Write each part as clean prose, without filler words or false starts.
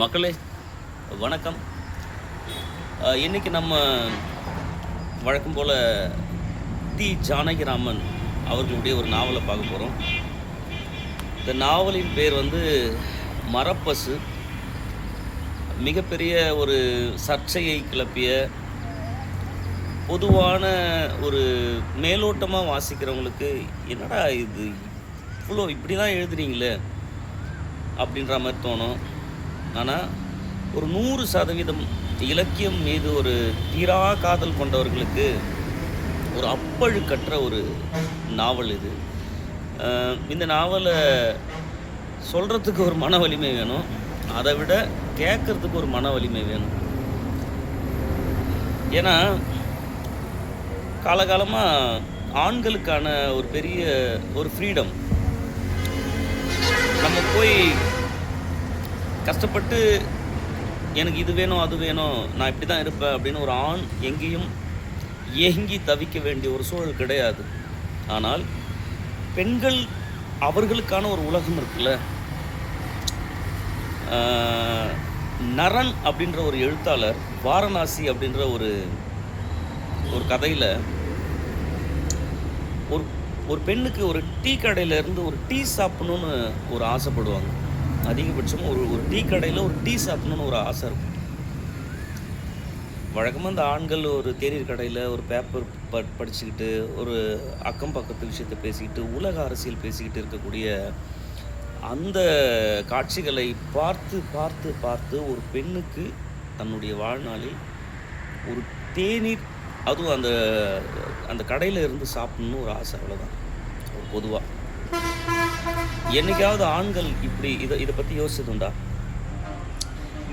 மக்களே வணக்கம். இன்றைக்கி நம்ம வழக்கம் போல் தி ஜானகிராமன் அவர்களுடைய ஒரு நாவலை பார்க்க போகிறோம். இந்த நாவலின் பேர் மரப்பசு. மிகப்பெரிய ஒரு சர்ச்சையை கிளப்பிய, பொதுவான ஒரு மேலோட்டமாக வாசிக்கிறவங்களுக்கு என்னடா இது இவ்வளோ இப்படி தான் எழுதுறீங்களே அப்படின்ற மாதிரி தோணும். ஆனால் ஒரு 100% இலக்கியம் மீது ஒரு தீரா காதல் கொண்டவர்களுக்கு ஒரு அப்பழுக்கற்ற ஒரு நாவல் இது. இந்த நாவலை சொல்கிறதுக்கு ஒரு மன வலிமை வேணும், அதை விட கேட்குறதுக்கு ஒரு மன வலிமை வேணும். ஏன்னா காலகாலமாக ஆண்களுக்கான ஒரு பெரிய ஒரு ஃப்ரீடம், நம்ம போய் கஷ்டப்பட்டு எனக்கு இது வேணும் அது வேணும் நான் இப்படி தான் இருப்பேன் அப்படின்னு ஒரு ஆண் எங்கேயும் ஏங்கி தவிக்க வேண்டிய ஒரு சூழல் கிடையாது. ஆனால் பெண்கள் அவர்களுக்கான ஒரு உலகம் இருக்குல்ல. நரன் அப்படின்ற ஒரு எழுத்தாளர் வாரணாசி அப்படின்ற ஒரு ஒரு கதையில் ஒரு ஒரு பெண்ணுக்கு ஒரு டீ கடையிலேருந்து ஒரு டீ சாப்பிடணுன்னு ஒரு ஆசைப்படுவாங்க. அதிகபட்சமாக ஒரு டீ கடையில் ஒரு டீ சாப்பிடணுன்னு ஒரு ஆசை இருக்கும். வழக்கமாக இந்த ஆண்கள் ஒரு தேநீர் கடையில் ஒரு பேப்பர் படிச்சுக்கிட்டு ஒரு அக்கம் பக்கத்து விஷயத்தை பேசிக்கிட்டு உலக அரசியல் பேசிக்கிட்டு இருக்கக்கூடிய அந்த காட்சிகளை பார்த்து பார்த்து பார்த்து ஒரு பெண்ணுக்கு தன்னுடைய வாழ்நாளில் ஒரு தேநீர், அதுவும் அந்த அந்த கடையில் இருந்து சாப்பிடணுன்னு ஒரு ஆசை. அவ்வளோதான். பொதுவாக என்னைக்காவது ஆண்கள் இப்படி இதை பற்றி யோசிச்சதுண்டா?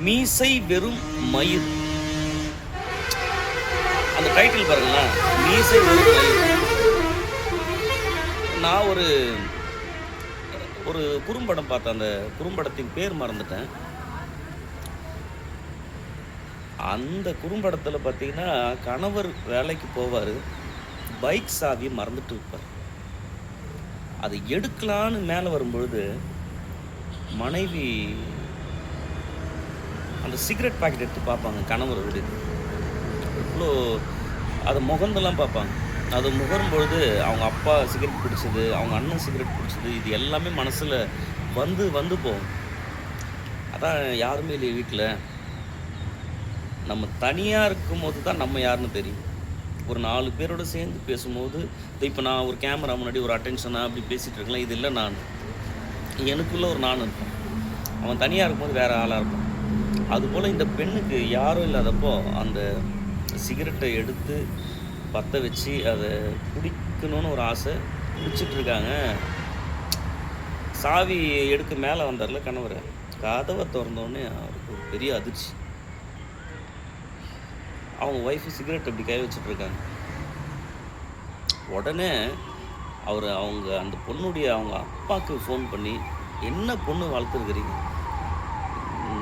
மீசை வெறும் மயிர், அந்த டைட்டில் பாருங்களேன், மீசை வெறும் மயிர். நான் ஒரு ஒரு குறும்படம் பார்த்தேன், அந்த குறும்படத்தின் பேர் மறந்துட்டேன். அந்த குறும்படத்தில் பார்த்தீங்கன்னா கணவர் வேலைக்கு போவார், பைக் சாவியை மறந்துட்டு இருப்பார். அதை எடுக்கலான்னு மேலே வரும்பொழுது மனைவி அந்த சிகரெட் பாக்கெட் எடுத்து பார்ப்பாங்க. கணவருடைய இவ்வளோ அதை முகந்தெல்லாம் பார்ப்பாங்க. அது முகரும்பொழுது அவங்க அப்பா சிகரெட் பிடிச்சது, அவங்க அண்ணன் சிகரெட் பிடிச்சது, இது எல்லாமே மனசில் வந்து போகும். அதான் யாருமே இல்லையே வீட்டில், நம்ம தனியாக இருக்கும்போது தான் நம்ம யாருன்னு தெரியும். ஒரு 4 பேரோடு சேர்ந்து பேசும்போது இப்போ நான் ஒரு கேமரா முன்னாடி ஒரு அட்டென்ஷனாக அப்படி பேசிகிட்டு இருக்கலாம். இது இல்லை, நான் எனக்குள்ளே ஒரு நான் இருப்பேன். அவன் தனியாக இருக்கும்போது வேறு ஆளாக இருப்பான். அதுபோல் இந்த பெண்ணுக்கு யாரும் இல்லாதப்போ அந்த சிகரெட்டை எடுத்து பற்ற வச்சு அதை குடிக்கணும்னு ஒரு ஆசை, குடிச்சிட்ருக்காங்க. சாவி எடுக்க மேலே வந்தார்ல கணவர், கதவை திறந்தோடனே அவருக்கு ஒரு பெரிய அதிர்ச்சி. அவங்க ஒய்ஃபு சிகரெட் அப்படி கை வச்சிட்ருக்காங்க. உடனே அவங்க அந்த பொண்ணுடைய அவங்க அப்பாவுக்கு ஃபோன் பண்ணி, என்ன பொண்ணு வளர்த்துருக்குறீங்க,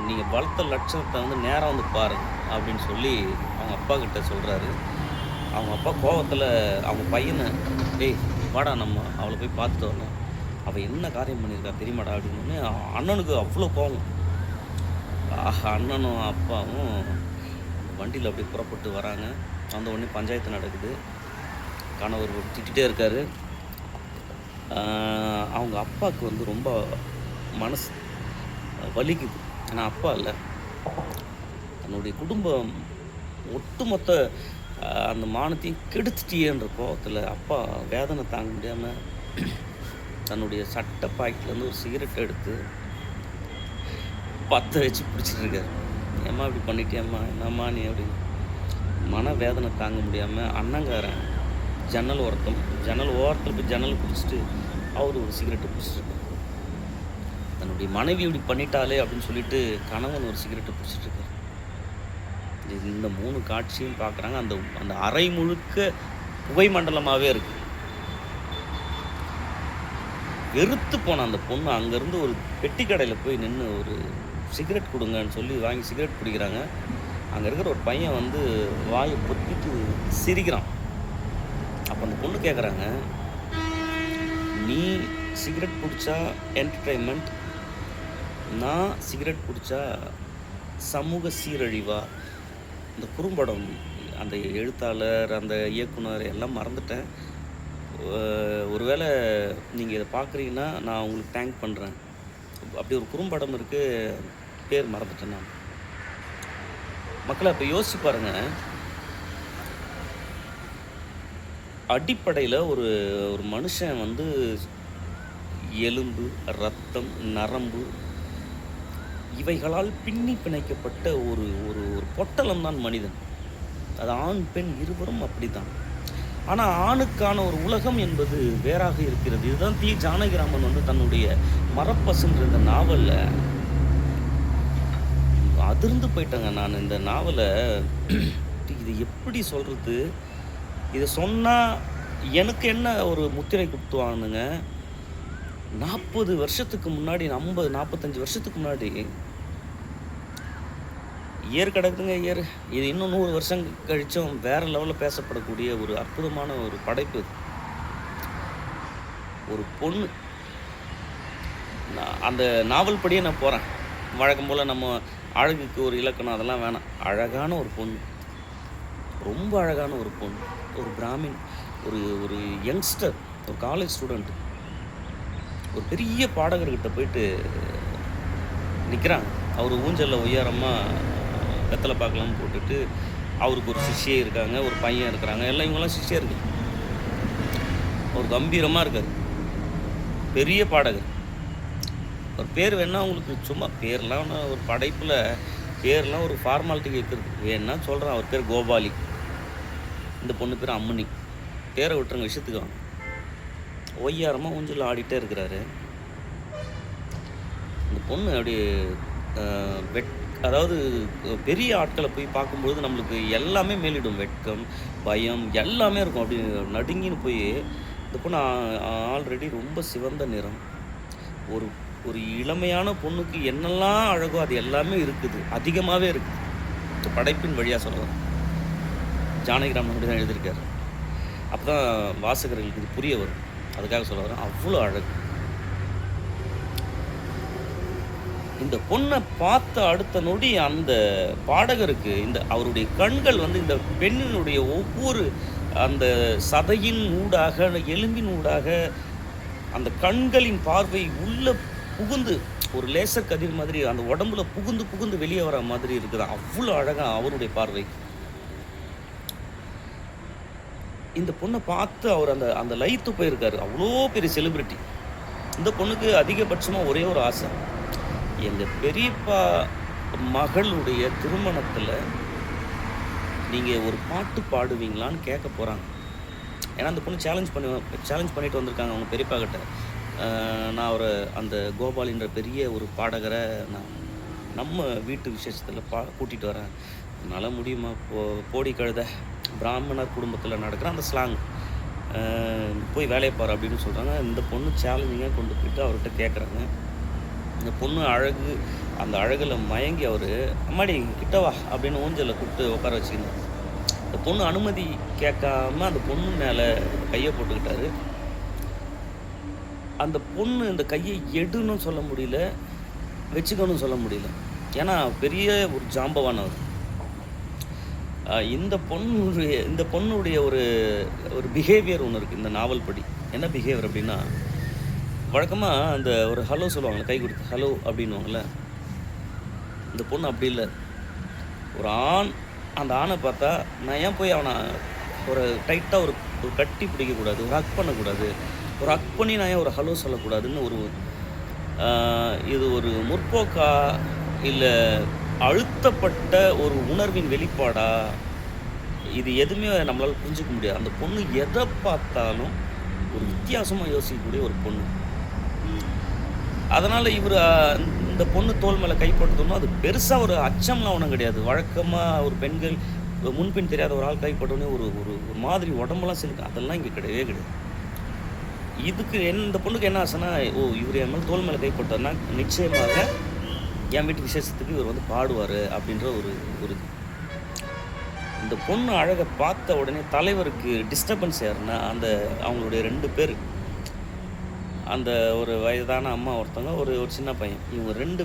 நீங்கள் வளர்த்த லட்சணத்தை நேராக பாருங்கள் அப்படின்னு சொல்லி அவங்க அப்பா கிட்ட சொல்கிறாரு. அவங்க அப்பா கோவத்தில் அவங்க பையனை, டேய் வாடா நம்ம அவளை போய் பார்த்துட்டு வரலாம், அவள் என்ன காரியம் பண்ணியிருக்கா தெரியுமாடா அப்படின்னு. அண்ணனுக்கு அவ்வளோ கோவம். அண்ணனும் அப்பாவும் வண்டியில் அப்படியே புறப்பட்டு வராங்க. அந்த உடனே பஞ்சாயத்து நடக்குது. கணவர் திட்டிகிட்டே இருக்கார். அவங்க அப்பாவுக்கு ரொம்ப மனசு வலிக்குது. ஏன்னா அப்பா இல்லை, தன்னுடைய குடும்பம் ஒட்டுமொத்த அந்த மானத்தையும் கெடுத்துட்டியன்ற கோபத்தில் அப்பா வேதனை தாங்க முடியாமல் தன்னுடைய சட்டை பாக்கெட்லேருந்து ஒரு சிகரெட் எடுத்து பற்ற வச்சு பிடிச்சிட்ருக்காரு. ஏம்மா இப்படி பண்ணிட்டேம்மா, என்னம்மா நீ அப்படி மன வேதனை தாங்க முடியாமல் அண்ணங்காரன் ஜன்னல் ஓரத்தில் போய் ஜன்னல் பிடிச்சிட்டு அவர் ஒரு சிகரெட்டை பிடிச்சிட்ருக்கார். தன்னுடைய மனைவி இப்படி பண்ணிட்டாலே அப்படின்னு சொல்லிட்டு கணவன் ஒரு சிகரெட்டை பிடிச்சிட்ருக்கார். இந்த 3 காட்சியும் பார்க்குறாங்க. அந்த அந்த அறை முழுக்க புகை மண்டலமாகவே இருக்குது. வெறுத்து போன அந்த பொண்ணு அங்கேருந்து ஒரு பெட்டி கடையில் போய் நின்று ஒரு சிகரெட் கொடுங்கன்னு சொல்லி வாங்கி சிகரெட் பிடிக்கிறாங்க. அங்கே இருக்கிற ஒரு பையன் வாயை பொத்திட்டு சிரிக்கிறான். அப்போ அந்த பொண்ணு கேட்குறாங்க, நீ சிகரெட் பிடிச்சா என்டர்டெயின்மெண்ட், நான் சிகரெட் குடித்தா சமூக சீரழிவா, இந்த குறும்படம் அந்த எழுத்தாளர், அந்த இயக்குனர் எல்லாம் மறந்துட்டேன். ஒருவேளை நீங்கள் இதை பார்க்குறீங்கன்னா நான் உங்களுக்கு தேங்க் பண்ணுறேன். அப்படி ஒரு குறும்படம் இருக்குது, பேர் மறந்துட்டேன் நான். மக்களை அப்போ யோசிச்சு பாருங்கள், அடிப்படையில் ஒரு ஒரு மனுஷன் வந்து எலும்பு, ரத்தம், நரம்பு இவைகளால் பின்னி பிணைக்கப்பட்ட ஒரு ஒரு ஒரு பொட்டலம் தான் மனிதன். அது ஆண் பெண் இருவரும் அப்படித்தான். ஆனால் ஆணுக்கான ஒரு உலகம் என்பது வேறாக இருக்கிறது. இதுதான் தி. ஜானகிராமன் வந்து தன்னுடைய மரப்பசுன்ற இந்த நாவலில் அதிர்ந்து போயிட்டேங்க நான். இந்த நாவலை இது எப்படி சொல்கிறது, இதை சொன்னால் எனக்கு என்ன ஒரு முத்திரை குத்துவானுங்க. 40 வருஷத்துக்கு முன்னாடி, 45 வருஷத்துக்கு முன்னாடி இயர் கிடக்குதுங்க இயர். இது இன்னும் 100 வருஷம் கழிச்சும் வேறு லெவலில் பேசப்படக்கூடிய ஒரு அற்புதமான ஒரு படைப்பு. ஒரு பொண்ணு, அந்த நாவல் படியே நான் போகிறேன். வழக்கம் போல் நம்ம அழகுக்கு ஒரு இலக்கணம் அதெல்லாம் வேணாம். அழகான ஒரு பொண்ணு, ரொம்ப அழகான ஒரு பொண்ணு, ஒரு பிராமின், ஒரு ஒரு யங்ஸ்டர், ஒரு காலேஜ் ஸ்டூடெண்ட், ஒரு பெரிய பாடகர்கிட்ட போயிட்டு நிற்கிறாங்க. அவர் ஊஞ்சலில் உயரமாக வெத்தலை பார்க்கலாம் போட்டுட்டு, அவருக்கு ஒரு சிஷ்யே இருக்காங்க, ஒரு பையன் இருக்கிறாங்க, எல்லாம் இவங்கெல்லாம் சிஷ்யே இருக்கு. அவர் கம்பீரமாக இருக்கார், பெரிய பாடகர். ஒரு பேர் வேணால் உங்களுக்கு, சும்மா பேர்லாம் ஒரு படைப்பில் பேர்லாம் ஒரு ஃபார்மாலிட்டிக்கு இருக்கிறது வேணா சொல்கிறேன். அவர் பேர் கோபாலி, இந்த பொண்ணு பேர் அம்மனி. பேரை விட்டுருங்க, விஷயத்துக்கு வாங்க. ஒய்யாரமாக ஊஞ்சல் ஆடிட்டே இருக்கிறாரு. இந்த பொண்ணு அப்படியே அதாவது பெரிய ஆட்களை போய் பார்க்கும்பொழுது நம்மளுக்கு எல்லாமே மேலிடும், வெட்கம், பயம் எல்லாமே இருக்கும். அப்படி நடுங்கின்னு போய் இந்த பொண்ணு ஆல்ரெடி ரொம்ப சிவந்த நிறம், ஒரு ஒரு இளமையான பொண்ணுக்கு என்னெல்லாம் அழகோ அது எல்லாமே இருக்குது, அதிகமாகவே இருக்குது. இந்த படைப்பின் வழியாக சொல்லுவார். ஜானகிராமன் அப்படி தான் எழுதியிருக்காரு. அப்போ தான் வாசகர்களுக்கு இது புரிய வரும். அதுக்காக சொல்ல வரேன், அவ்வளோ அழகு. இந்த பொண்ணை பார்த்த அடுத்த நொடி அந்த பாடகருக்கு இந்த அவருடைய கண்கள் வந்து இந்த பெண்ணினுடைய ஒவ்வொரு அந்த சதையின் ஊடாக, எலும்பின் ஊடாக அந்த கண்களின் பார்வை உள்ள புகுந்து ஒரு லேசர் கதிர் மாதிரி அந்த உடம்புல புகுந்து புகுந்து வெளியே வர மாதிரி இருக்குது. அவ்வளோ அழகாக அவருடைய பார்வை. இந்த பொண்ணை பார்த்து அவர் அந்த அந்த லயித்து போயிருக்காரு. அவ்வளோ பெரிய செலிப்ரிட்டி. இந்த பொண்ணுக்கு அதிகபட்சமாக ஒரே ஒரு ஆசை, எங்கள் பெரியப்பா மகளுடைய திருமணத்தில் நீங்கள் ஒரு பாட்டு பாடுவீங்களான்னு கேட்க போகிறாங்க. ஏன்னா அந்த பொண்ணு சேலஞ்ச் பண்ணிட்டு வந்திருக்காங்க அவங்க பெரியப்பா கிட்ட. நான் ஒரு அந்த கோபாலின்ற பெரிய ஒரு பாடகரை நான் நம்ம வீட்டு விசேஷத்தில் கூட்டிகிட்டு வரேன், என்னால் முடியுமா, போடி கழுத, பிராமணர் குடும்பத்தில் நடக்கிற அந்த ஸ்லாங், போய் வேலையை பாரு அப்படின்னு சொல்கிறாங்க. இந்த பொண்ணு சேலஞ்சிங்காக கொண்டு போயிட்டு அவர்கிட்ட கேட்குறாங்க. இந்த பொண்ணு அழகு, அந்த அழகில் மயங்கி அவர், அம்மாடி கிட்டவா அப்படின்னு ஊஞ்சலில் கூப்பிட்டு உட்கார வச்சுக்கணும். இந்த பொண்ணு அனுமதி கேட்காம அந்த பொண்ணு மேலே கையை போட்டுக்கிட்டாரு. அந்த பொண்ணு இந்த கையை எடுன்னு சொல்ல முடியல, வச்சுக்கணும்னு சொல்ல முடியல. ஏன்னா பெரிய ஒரு ஜாம்பவானவர். இந்த பொண்ணுடைய ஒரு ஒரு பிஹேவியர் ஒன்று இருக்குது இந்த நாவல் படி. என்ன பிஹேவியர் அப்படின்னா, வழக்கமாக அந்த ஒரு ஹலோ சொல்லுவாங்களே, கை கொடுத்து ஹலோ அப்படின்வாங்களே, இந்த பொண்ணு அப்படி இல்லை. ஒரு ஆண் அந்த ஆணை பார்த்தா நான் ஏன் போய் அவனை ஒரு டைட்டாக ஒரு கட்டி பிடிக்கக்கூடாது, ஒரு ஹக் பண்ணக்கூடாது, ஒரு ஹக் பண்ணி நான் ஏன் ஒரு ஹலோ சொல்லக்கூடாதுன்னு ஒரு இது ஒரு முற்போக்கா இல்லை அழுத்தப்பட்ட ஒரு உணர்வின் வெளிப்பாடா, இது எதுவுமே நம்மளால் புரிஞ்சிக்க முடியாது. அந்த பொண்ணு எதை பார்த்தாலும் ஒரு வித்தியாசமாக யோசிக்கக்கூடிய ஒரு பொண்ணு. அதனால் இவர் இந்த பொண்ணு தோல் மேலே கை போட்டதுன்னா அது பெருசாக ஒரு அச்சம்லாம் ஒன்றும் கிடையாது. வழக்கமாக ஒரு பெண்கள் முன்பின் தெரியாத ஒரு ஆள் கைப்பட்டோடனே ஒரு ஒரு ஒரு மாதிரி உடம்பெல்லாம் சிலுக்கு, அதெல்லாம் இங்கே கிடையவே கிடையாது. இதுக்கு இந்த பொண்ணுக்கு என்ன ஆசைன்னா, இவர் என் மேலே தோல் மேலே கைப்பட்டார்னா நிச்சயமாக என் வீட்டு விசேஷத்துக்கு இவர் வந்து பாடுவார் அப்படின்ற ஒரு ஒரு இந்த பொண்ணு அழகை பார்த்த உடனே தலைவருக்கு டிஸ்டர்பன்ஸ் யாருன்னா அந்த அவங்களுடைய 2 பேர், அந்த ஒரு வயதான அம்மா ஒருத்தவங்க, ஒரு ஒரு சின்ன பையன். இவங்க 2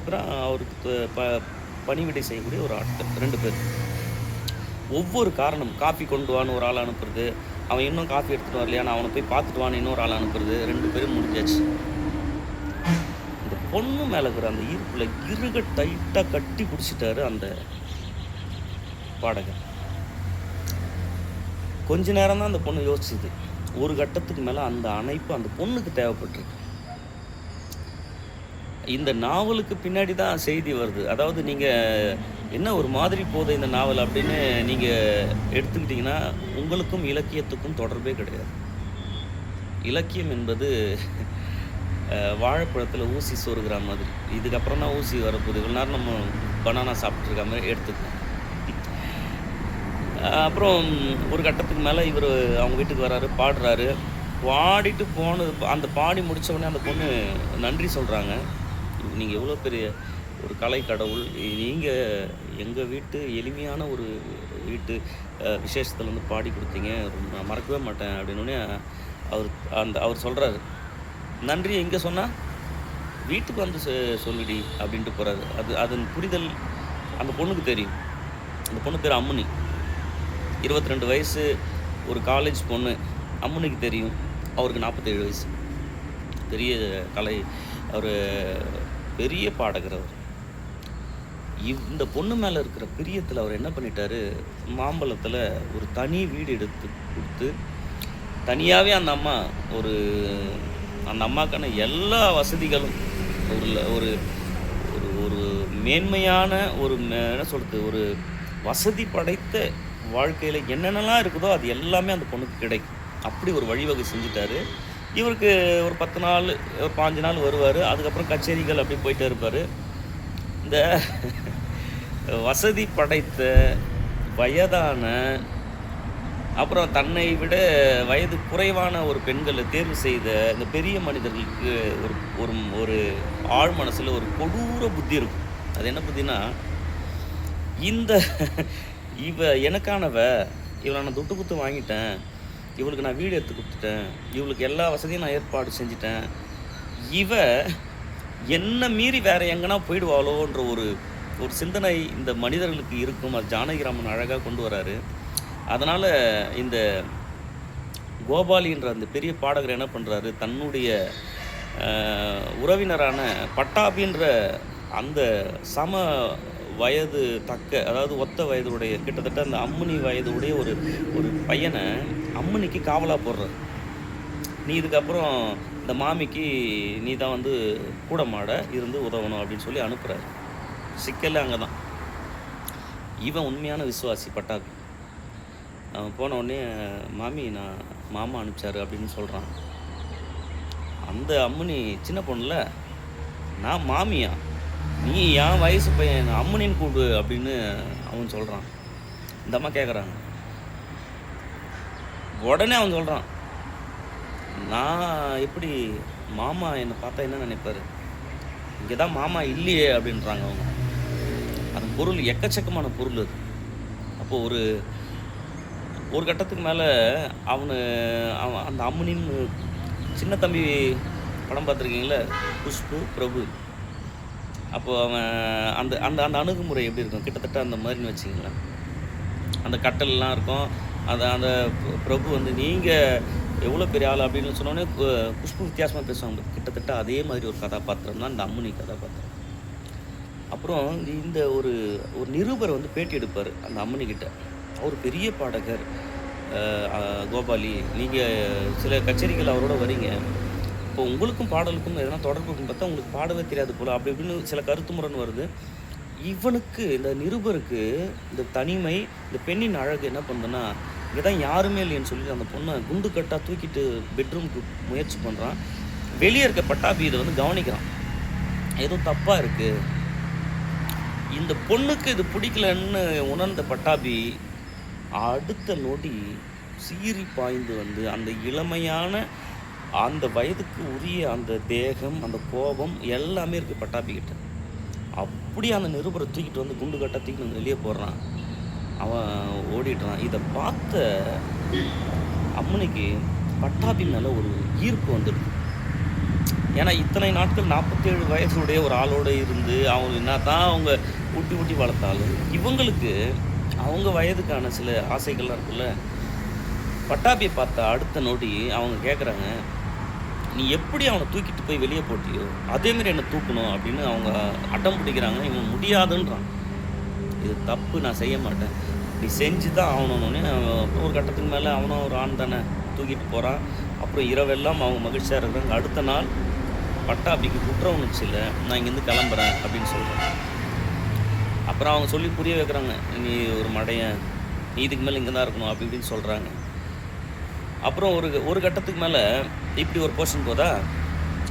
பேரும் அவருக்கு பணிவிடை செய்யக்கூடிய ஒரு ஆட்கள் 2 பேர். ஒவ்வொரு காரணம் காஃபி கொண்டு வான்னு ஒரு ஆள அனுப்புறது, அவன் இன்னும் காஃபி எடுத்துட்டு வரலையான்னு அவன போய் பார்த்துட்டு வான்னு இன்னொரு ஆள அனுப்புறது, 2 பேரும் முடிஞ்சாச்சு. இந்த பொண்ணு மேல இருக்கிற அந்த ஈர்ப்புல டைட்டா கட்டி புடிச்சுட்டாரு அந்த பாடகர். கொஞ்ச நேரம் தான் அந்த பொண்ணு யோசிச்சுது. ஒரு கட்டத்துக்கு மேல அந்த அணைப்பு அந்த பொண்ணுக்கு தேவைப்பட்டிருக்கு. இந்த நாவலுக்கு பின்னாடி தான் செய்தி வருது. அதாவது நீங்க என்ன ஒரு மாதிரி போகுது இந்த நாவல் அப்படின்னு நீங்க எடுத்துக்கிட்டீங்கன்னா, உங்களுக்கும் இலக்கியத்துக்கும் தொடர்பே கிடையாது. இலக்கியம் என்பது வாழைப்பழத்தில ஊசி சொருகுற மாதிரி. இதுக்கப்புறம் தான் ஊசி வரப்போகுது. இவ்வளோ நேரம் நம்ம பனானா சாப்பிட்டுருக்க மாரி எடுத்துக்கலாம். அப்புறம் ஒரு கட்டத்துக்கு மேல இவரு அவங்க வீட்டுக்கு வராரு, பாடுறாரு. பாடிட்டு போனது அந்த பாடி முடிச்ச உடனே அந்த பொண்ணு நன்றி சொல்றாங்க. "நீங்க எவ்வளோ பெரிய ஒரு கலை கடவுள். நீங்க எங்க வீட்டு எளிமையான ஒரு வீட்டு விசேஷத்துல வந்து பாடி குடுத்தீங்க. நான் மறக்கவே மாட்டேன்." அப்படின்னோனே அவர் அவர் சொல்றாரு, "நன்றிய எங்க சொன்னா? வீட்டுக்கு வந்து சொல்லுடி" அப்படின்ட்டு போறாரு. அதன் புரிதல் அந்த பொண்ணுக்கு தெரியும். அந்த பொண்ணு பேரு அம்முனி. 22 வயசு, ஒரு காலேஜ் பொண்ணு. அம்முனிக்கு தெரியும். அவருக்கு 47 வயசு. பெரிய அவரு பெரிய பாடகர் அவர். இந்த பொண்ணு மேல இருக்கிற பிரியத்துல அவர் என்ன பண்ணிட்டாரு, மாம்பழத்துல ஒரு தனி வீடு எடுத்து குடுத்து, தனியாவே அந்த அம்மாக்கான எல்லா வசதிகளும் ஒரு ஒரு ஒரு ஒரு மேன்மையான என்ன சொல்றது, ஒரு வசதி படைத்த வாழ்க்கையில என்னென்னலாம் இருக்குதோ அது எல்லாமே அந்த பொண்ணுக்கு கிடைக்கும். அப்படி ஒரு வழிவகை செஞ்சுட்டாரு. இவருக்கு ஒரு 10 நாள், 15 நாள் வருவாரு. அதுக்கப்புறம் கச்சேரிகள் அப்படி போயிட்டே இருப்பாரு. இந்த வசதி படைத்த, வயதான, அப்புறம் தன்னை விட வயது குறைவான ஒரு பெண்கள தேர்வு செய்த இந்த பெரிய மனிதர்களுக்கு ஒரு ஒரு ஒரு ஆழ் மனசுல ஒரு கொடூர புத்தி இருக்கும். அது என்ன புத்தின்னா, இந்த எனக்கானவ, இவள நான் துட்டு குடுத்து வாங்கிட்டேன். இவளுக்கு நான் வீடு எடுத்து குடுத்துட்டேன். இவளுக்கு எல்லா வசதியும் நான் ஏற்பாடு செஞ்சுட்டேன். இவ என்ன மீறி வேற எங்கனா போயிடுவாளோன்ற ஒரு ஒரு சிந்தனை இந்த மனிதர்களுக்கு இருக்கும். அது ஜானகிராமன் அழகா கொண்டு வராரு. அதனால இந்த கோபாலின்ற அந்த பெரிய பாடகர் என்ன பண்றாரு, தன்னுடைய உறவினரான பட்டாபின்ற அந்த சம வயது அதாவது ஒத்த வயதுடைய கிட்டத்தட்ட அந்த அம்முனி வயதுடைய ஒரு ஒரு பையனை அம்முனிக்கு காவலா போடுறார். "நீ இதுக்கப்புறம் இந்த மாமிக்கு நீ தான் வந்து கூட மாட இருந்து உதவணும்" அப்படின்னு சொல்லி அனுப்புறாரு. சிக்கலே அங்கே தான். இவன் உண்மையான விசுவாசி பட்டாபி. அவன் போன உடனே, "மாமி நான் மாமா அனுப்பிச்சாரு" அப்படின்னு சொல்கிறான். அந்த அம்முனி சின்ன பொண்ணுல, "நான் மாமியா? நீ என் வயசு பையன், அம்முனின்னு கூப்பிடு" அப்படின்னு அவன் சொல்கிறான். இந்த அம்மா கேட்குறாங்க. உடனே அவன் சொல்கிறான், "நான் எப்படி மாமா என்னை பார்த்தா என்ன நினைப்பாரு? இங்கே தான் மாமா இல்லையே" அப்படின்றாங்க அவங்க. அது பொருள் எக்கச்சக்கமான பொருள் அது. அப்போது ஒரு ஒரு கட்டத்துக்கு மேலே அவன் அந்த அம்முனின்னு சின்ன தம்பி படம் பார்த்துருக்கீங்களே, குஷ்பு, பிரபு. அப்போது அவன் அந்த அந்த அந்த அணுகுமுறை எப்படி இருக்கும், கிட்டத்தட்ட அந்த மாதிரின்னு வச்சிங்களேன். அந்த கட்டல்லாம் இருக்கும். அந்த பிரபு வந்து, "நீங்கள் எவ்வளோ பெரிய ஆள்" அப்படின்னு சொன்னோடனே குஷ்பு வித்தியாசமாக பேசுவாங்க. கிட்டத்தட்ட அதே மாதிரி ஒரு கதாபாத்திரம் தான் இந்த அம்முனி கதாபாத்திரம். அப்புறம் இந்த ஒரு ஒரு நிருபர் வந்து பேட்டி எடுப்பார் அந்த அம்மனிக்கிட்ட. அவர் பெரிய பாடகர் கோபாலி, நீங்கள் சில கச்சேரிகள் அவரோட வரீங்க, இப்போ உங்களுக்கும் பாடலுக்கும் எதனா தொடர்பு இருக்குன்னு பார்த்தா உங்களுக்கு பாடவே தெரியாது போல், அப்படி இப்படின்னு சில கருத்து முரண் வருது. இவனுக்கு, இந்த நிருபருக்கு, இந்த தனிமை, இந்த பெண்ணின் அழகு என்ன பண்ணுதுன்னா, இங்கே தான் யாருமே இல்லைன்னு சொல்லி அந்த பொண்ணை குண்டு கட்டாக தூக்கிட்டு பெட்ரூம்க்கு முயற்சி பண்ணுறான். வெளியே இருக்க பட்டாபி இதை வந்து கவனிக்கிறான். ஏதோ தப்பாக இருக்குது. இந்த பொண்ணுக்கு இது பிடிக்கலன்னு உணர்ந்த பட்டாபி அடுத்த நொடி சீறி பாய்ந்து வந்து அந்த இளமையான அந்த வயதுக்கு உரிய அந்த தேகம், அந்த கோபம் எல்லாமே இருக்குது பட்டாபிக்கிட்ட. அப்படியே அந்த நிருபரை தூக்கிட்டு வந்து குண்டு கட்டாக தூக்கிட்டு வந்து வெளியே போடுறான். அவன் ஓடிடுறான். இதை பார்த்த அம்மனிக்கு பட்டாபி மேலே ஒரு ஈர்ப்பு வந்துடுது. ஏன்னா இத்தனை நாட்கள் 47 வயதுடைய ஒரு ஆளோட இருந்து அவங்க என்னதான் அவங்க ஊட்டி ஊட்டி வளர்த்தாலும் இவங்களுக்கு அவங்க வயதுக்கான சில ஆசைகள்லாம் இருக்குல்ல. பட்டாபியை பார்த்த அடுத்த நொடி அவங்க கேட்குறாங்க, நீ எப்படி அவனை தூக்கிட்டு போய் வெளியே போட்டியோ அதேமாரி என்னை தூக்கணும் அப்படின்னு அவங்க அடம் பிடிக்கிறாங்க. இவன் முடியாதுன்றான். இது தப்பு, நான் செய்ய மாட்டேன், நீ செஞ்சு தான் ஆகணும்னு. ஒரு கட்டத்துக்கு மேலே அவனும் ஒரு ஆண் தானே, தூக்கிட்டு போகிறான். அப்புறம் இரவெல்லாம் அவங்க மகிழ்ச்சியாக இருக்கிறாங்க. அடுத்த நாள் பட்டாபிக்கு குற்ற உணர்ச்சி இல்லை, நான் இங்கேருந்து கிளம்புறேன் அப்படின்னு சொல்கிறேன். அப்புறம் அவங்க சொல்லி புரிய வைக்கிறாங்க, நீ ஒரு மடையன், நீ இதுக்கு மேலே இங்கே தான் இருக்கணும் அப்படி இப்படின்னு சொல்கிறாங்க. அப்புறம் ஒரு கட்டத்துக்கு மேலே இப்படி ஒரு போர்ஷன் போதா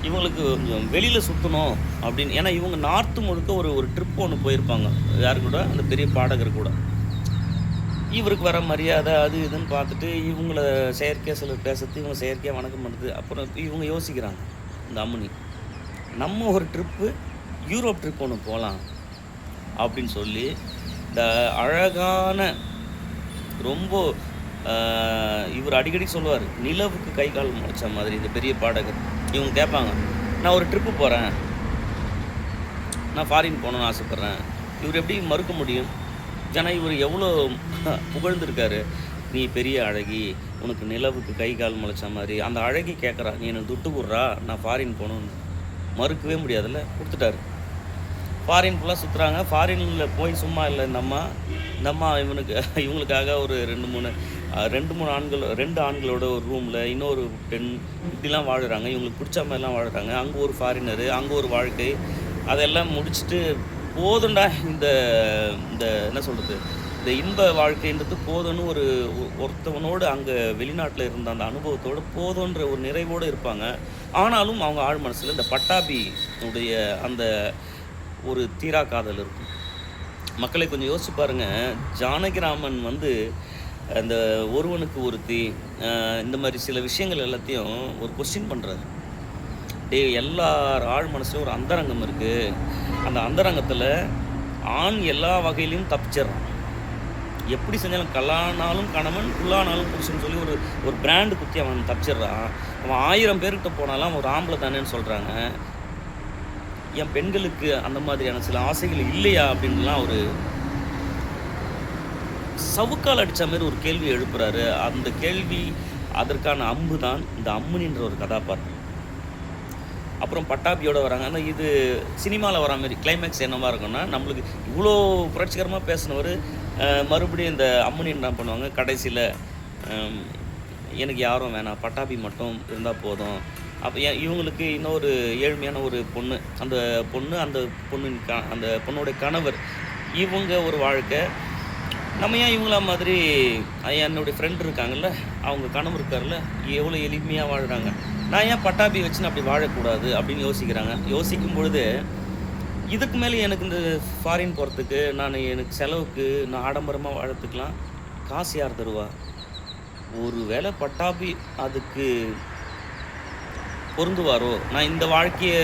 இவங்களுக்கு கொஞ்சம் வெளியில் சுற்றணும் அப்படின்னு. ஏன்னா இவங்க நார்த்து முழுக்க ஒரு ட்ரிப் ஒன்று போயிருப்பாங்க. யாரு கூட? அந்த பெரிய பாடகர் கூட. இவருக்கு வர மரியாதை அது இதுன்னு பார்த்துட்டு இவங்கள செயற்கையாக சிலர் பேசுறது, இவங்க செயற்கையாக வணக்கம் பண்ணுறது. அப்புறம் இவங்க யோசிக்கிறாங்க, இந்த அம்முனி, நம்ம ஒரு ட்ரிப்பு யூரோப் ட்ரிப் ஒன்று போகலாம் அப்படின்னு சொல்லி இந்த அழகான ரொம்ப இவர் அடிக்கடி சொல்லுவார், நிலவுக்கு கை கால் முளைச்ச மாதிரி இந்த பெரிய பாடகர். இவங்க கேட்பாங்க, நான் ஒரு ட்ரிப்பு போகிறேன், நான் ஃபாரின் போகணுன்னு ஆசைப்பட்றேன். இவர் எப்படி மறுக்க முடியும்? ஏன்னா இவர் எவ்வளோ புகழ்ந்துருக்காரு, நீ பெரிய அழகி, உனக்கு நிலவுக்கு கை கால் முளைச்ச மாதிரி. அந்த அழகி கேட்குறா, நீ எனக்கு துட்டு கொடுறா, நான் ஃபாரின் போகணுன்னு. மறுக்கவே முடியாதுல்ல, கொடுத்துட்டாரு. ஃபாரின் ஃபுல்லாக சுற்றுறாங்க. ஃபாரினில் போய் சும்மா இல்லை இந்த அம்மா இவங்களுக்காக ஒரு ரெண்டு மூணு ஆண்கள், 2 ஆண்களோட ஒரு ரூமில் இன்னொரு பெண் இப்படிலாம் வாழுறாங்க. இவங்களுக்கு பிடிச்ச மாதிரிலாம் வாழுறாங்க. அங்கே ஒரு ஃபாரினரு, அங்கே ஒரு வாழ்க்கை, அதெல்லாம் முடிச்சுட்டு போதுண்டா இந்த இந்த என்ன சொல்கிறது, இந்த இன்ப வாழ்க்கைன்றது போதும்னு ஒருத்தவனோடு அங்கே வெளிநாட்டில் இருந்த அந்த அனுபவத்தோடு போதுன்ற ஒரு நிறைவோடு இருப்பாங்க. ஆனாலும் அவங்க ஆழ் மனசில் இந்த பட்டாபி உடைய அந்த ஒரு தீரா காதல் இருக்கும். மக்களை கொஞ்சம் யோசிச்சு பாருங்கள். ஜானகிராமன் அந்த ஒருவனுக்கு ஒருத்தி இந்த மாதிரி சில விஷயங்கள் எல்லாத்தையும் ஒரு கொஸ்டின் பண்ணுறாரு. எல்லார் ஆழ் மனசுலையும் ஒரு அந்தரங்கம் இருக்குது. அந்த அந்தரங்கத்தில் ஆண் எல்லா வகையிலையும் தப்பிச்சிட்றான். எப்படி செஞ்சாலும் கல்லானாலும் கணவன், புல்லானாலும் புருஷன் சொல்லி ஒரு பிராண்டு குத்தி அவன் தப்பிச்சிட்றான். அவன் 1000 பேர்கிட்ட போனாலும் அவன் ஒரு ஆம்பளை தானேன்னு சொல்கிறாங்க. என் பெண்களுக்கு அந்த மாதிரியான சில ஆசைகள் இல்லையா அப்படின்லாம் ஒரு சவுக்கால் அடித்த மாதிரி ஒரு கேள்வி எழுப்புறாரு. அந்த கேள்வி, அதற்கான அம்பு தான் இந்த அம்முனின்ற ஒரு கதாபாத்திரம். அப்புறம் பட்டாபியோடு வராங்க. ஆனால் இது சினிமாவில் வர மாதிரி கிளைமேக்ஸ் என்னவாக இருக்குன்னா, நம்மளுக்கு இவ்வளோ புரட்சிகரமாக பேசினவர் மறுபடியும் இந்த அம்முனி என்ன பண்ணுவாங்க, கடைசியில் எனக்கு யாரும் வேணாம், பட்டாபி மட்டும் இருந்தால் போதும். அப்போ இவங்களுக்கு இன்னொரு ஏழ்மையான ஒரு பொண்ணு, அந்த பொண்ணோடைய கணவர், இவங்க ஒரு வாழ்க்கை. நம்ம ஏன் இவங்கள மாதிரி என்னுடைய ஃப்ரெண்ட் இருக்காங்கல்ல, அவங்க கணவர் இருக்கார்ல, எவ்வளோ எளிமையாக வாழ்கிறாங்க, நான் ஏன் பட்டாபி வச்சுன்னு அப்படி வாழக்கூடாது அப்படின்னு யோசிக்கிறாங்க. யோசிக்கும் பொழுது இதுக்கு மேலே எனக்கு இந்த ஃபாரின் போகிறதுக்கு, எனக்கு செலவுக்கு, நான் ஆடம்பரமாக வாழறதுக்கெலாம் காசு யார் தருவா? ஒரு வேளை பட்டாபி அதுக்கு பொருந்துவாரோ? நான் இந்த வாழ்க்கையை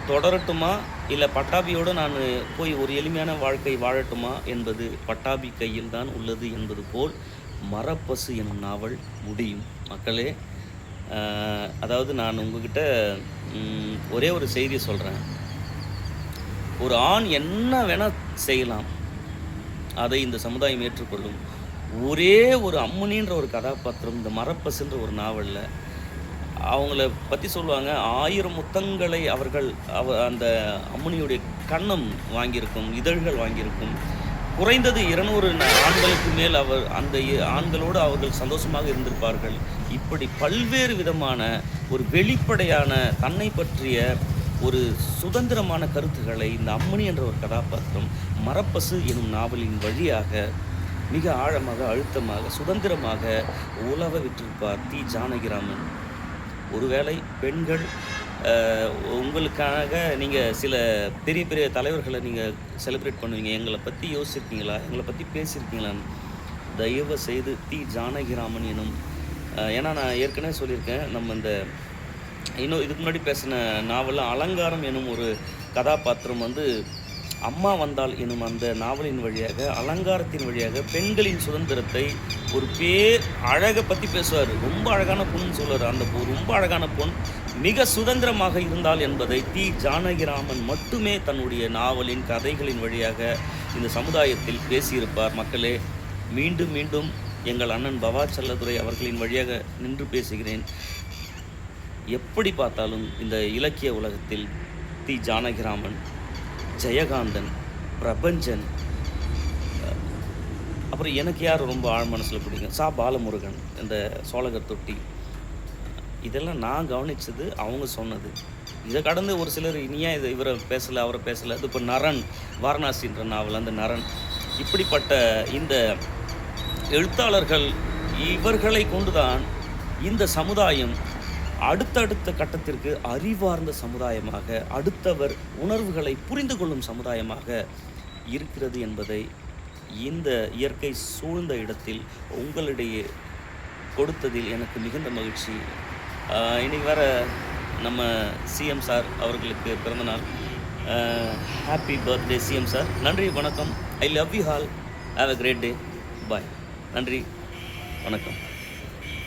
தொடரட்டுமா, இல்லை பட்டாபியோடு நான் போய் ஒரு எளிமையான வாழ்க்கை வாழட்டுமா என்பது பட்டாபி கையில் தான் உள்ளது என்பது போல் மரப்பசு எனும் நாவல் முடியும். மக்களே, அதாவது நான் உங்ககிட்ட ஒரே ஒரு செய்தியை சொல்கிறேன். ஒரு ஆண் என்ன வேணால் செய்யலாம், அதை இந்த சமுதாயம் ஏற்றுக்கொள்ளும். ஒரே ஒரு அம்முனின்ற ஒரு கதாபாத்திரம் இந்த மரப்பசுன்ற ஒரு நாவலில் அவங்கள பற்றி சொல்லுவாங்க. 1000 முத்தங்களை அந்த அம்முனியுடைய கன்னம் வாங்கியிருக்கும், இதழ்கள் வாங்கியிருக்கும். குறைந்தது 200 ஆண்களுக்கு மேல் அந்த ஆண்களோடு அவர்கள் சந்தோஷமாக இருந்திருப்பார்கள். இப்படி பல்வேறு விதமான ஒரு வெளிப்படையான தன்னை பற்றிய ஒரு சுதந்திரமான கருத்துக்களை இந்த அம்முனி என்ற ஒரு கதாபாத்திரம் மரப்பசு எனும் நாவலின் வழியாக மிக ஆழமாக, அழுத்தமாக, சுதந்திரமாக உலவ விட்டிருப்பார் தி. ஜானகிராமன். ஒருவேளை பெண்கள் உங்களுக்காக நீங்கள் சில பெரிய பெரிய தலைவர்களை நீங்கள் செலிப்ரேட் பண்ணுவீங்க, எங்களை பற்றி யோசிச்சிருக்கீங்களா, எங்களை பற்றி பேசியிருக்கீங்களான்னு தயவு செய்து தி. ஜானகிராமன் எனும், ஏன்னா நான் ஏற்கனவே சொல்லியிருக்கேன், நம்ம இன்னும் இதுக்கு முன்னாடி பேசின நாவலில் அலங்காரம் எனும் ஒரு கதாபாத்திரம் அம்மா வந்தால் எனும் அந்த நாவலின் வழியாக, அலங்காரத்தின் வழியாக பெண்களின் சுதந்திரத்தை, ஒரு அழகை பற்றி பேசுவார். ரொம்ப அழகான பொண்ணுன்னு சொல்லுவார். அந்த ரொம்ப அழகான பொண் மிக சுதந்திரமாக இருந்தால் என்பதை ஜானகிராமன் மட்டுமே தன்னுடைய நாவலின் கதைகளின் வழியாக இந்த சமுதாயத்தில் பேசியிருப்பார். மக்களே, மீண்டும் மீண்டும் எங்கள் அண்ணன் பவா செல்லதுரை அவர்களின் வழியாக நின்று பேசுகிறேன். எப்படி பார்த்தாலும் இந்த இலக்கிய உலகத்தில் ஜானகிராமன், ஜெயகாந்தன், பிரபஞ்சன், அப்புறம் எனக்கு யார் ரொம்ப ஆழ் மனசில் பிடிக்கும், பாலமுருகன், இந்த சோழகர் தொட்டி, இதெல்லாம் நான் கவனித்தது, அவங்க சொன்னது. இதை கடந்து ஒரு சிலர் இனியா இவரை பேசலை, அவரை பேசலை. அது இப்போ நரன், வாரணாசின்ற நாவல், அந்த நரன், இப்படிப்பட்ட இந்த எழுத்தாளர்கள், இவர்களை கொண்டுதான் இந்த சமுதாயம் அடுத்தடுத்த கட்டத்திற்கு அறிவார்ந்த சமுதாயமாக, அடுத்தவர் உணர்வுகளை புரிந்து கொள்ளும் சமுதாயமாக இருக்கிறது என்பதை இந்த இயற்கை சூழ்ந்த இடத்தில் உங்களிடையே கொடுத்ததில் எனக்கு மிகுந்த மகிழ்ச்சி. இன்றைக்கி வேறு நம்ம சிஎம் சார் அவர்களுக்கு பிறந்தநாள். Happy birthday CM sir. நன்றி, வணக்கம். I love you all. Have a great day. Bye. நன்றி, வணக்கம்.